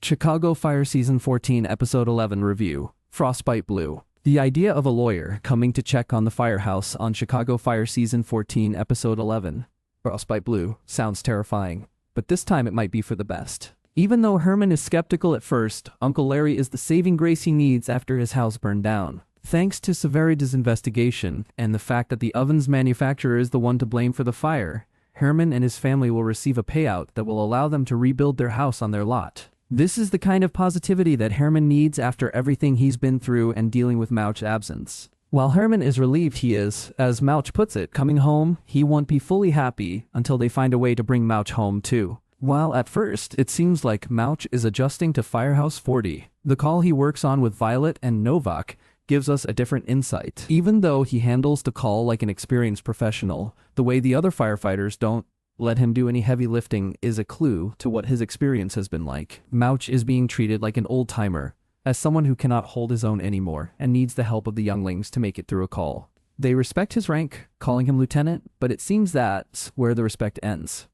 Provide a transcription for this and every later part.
Chicago Fire Season 14 Episode 11 Review, Frostbite Blue. The idea of a lawyer coming to check on the firehouse on Chicago Fire Season 14 Episode 11, Frostbite Blue, sounds terrifying, but this time it might be for the best. Even though Herman is skeptical at first, Uncle Larry is the saving grace he needs after his house burned down. Thanks to Severide's investigation, and the fact that the oven's manufacturer is the one to blame for the fire, Herman and his family will receive a payout that will allow them to rebuild their house on their lot. This is the kind of positivity that Herman needs after everything he's been through and dealing with Mouch's absence. While Herman is relieved he is, as Mouch puts it, coming home, he won't be fully happy until they find a way to bring Mouch home too. While at first, it seems like Mouch is adjusting to Firehouse 40, the call he works on with Violet and Novak gives us a different insight. Even though he handles the call like an experienced professional, the way the other firefighters don't let him do any heavy lifting is a clue to what his experience has been like. Mouch is being treated like an old-timer, as someone who cannot hold his own anymore and needs the help of the younglings to make it through a call. They respect his rank, calling him lieutenant, but it seems that's where the respect ends.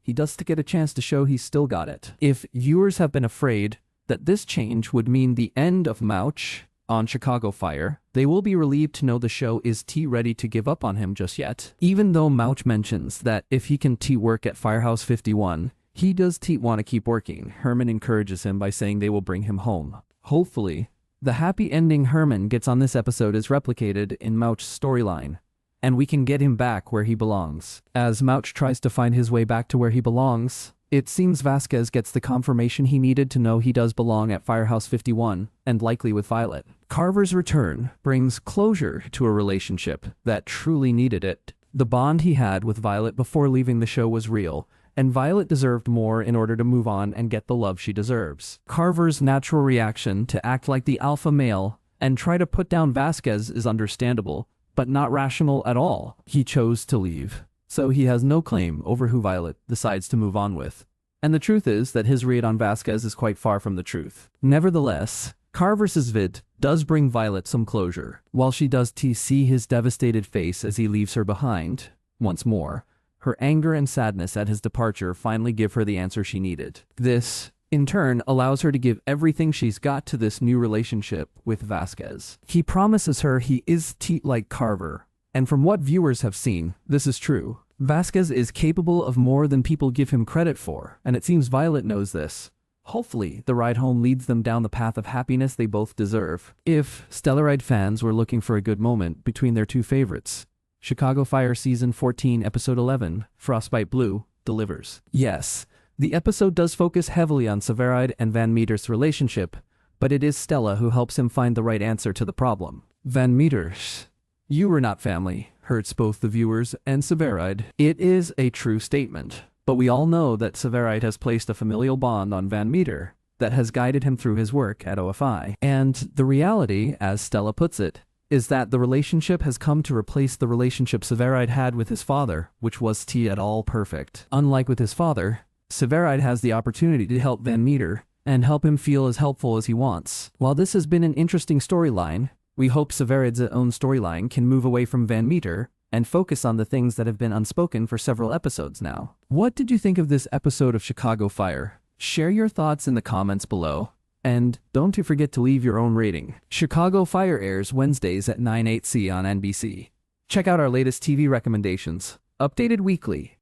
He does get a chance to show he's still got it. If viewers have been afraid that this change would mean the end of Mouch on Chicago Fire, they will be relieved to know the show is ready to give up on him just yet. Even though Mouch mentions that if he can work at Firehouse 51, he does want to keep working, Herman encourages him by saying they will bring him home. Hopefully, the happy ending Herman gets on this episode is replicated in Mouch's storyline, and we can get him back where he belongs. As Mouch tries to find his way back to where he belongs, it seems Vasquez gets the confirmation he needed to know he does belong at Firehouse 51, and likely with Violet. Carver's return brings closure to a relationship that truly needed it. The bond he had with Violet before leaving the show was real, and Violet deserved more in order to move on and get the love she deserves. Carver's natural reaction to act like the alpha male and try to put down Vasquez is understandable, but not rational at all. He chose to leave, so he has no claim over who Violet decides to move on with. And the truth is that his read on Vasquez is quite far from the truth. Nevertheless, Carver's vid does bring Violet some closure. While she does see his devastated face as he leaves her behind, once more, her anger and sadness at his departure finally give her the answer she needed. This, in turn, allows her to give everything she's got to this new relationship with Vasquez. He promises her he is like Carver, and from what viewers have seen, this is true. Vasquez is capable of more than people give him credit for, and it seems Violet knows this. Hopefully, the ride home leads them down the path of happiness they both deserve. If Stellaride fans were looking for a good moment between their two favorites, Chicago Fire Season 14 Episode 11, Frostbite Blue, delivers. Yes, the episode does focus heavily on Severide and Van Meter's relationship, but it is Stella who helps him find the right answer to the problem. Van Meter's "You were not family" hurts both the viewers and Severide. It is a true statement, but we all know that Severide has placed a familial bond on Van Meter that has guided him through his work at OFI. And the reality, as Stella puts it, is that the relationship has come to replace the relationship Severide had with his father, which was at all perfect. Unlike with his father, Severide has the opportunity to help Van Meter and help him feel as helpful as he wants. While this has been an interesting storyline, we hope Severide's own storyline can move away from Van Meter and focus on the things that have been unspoken for several episodes now. What did you think of this episode of Chicago Fire? Share your thoughts in the comments below. And don't forget to leave your own rating. Chicago Fire airs Wednesdays at 9/8 on NBC. Check out our latest TV recommendations, updated weekly.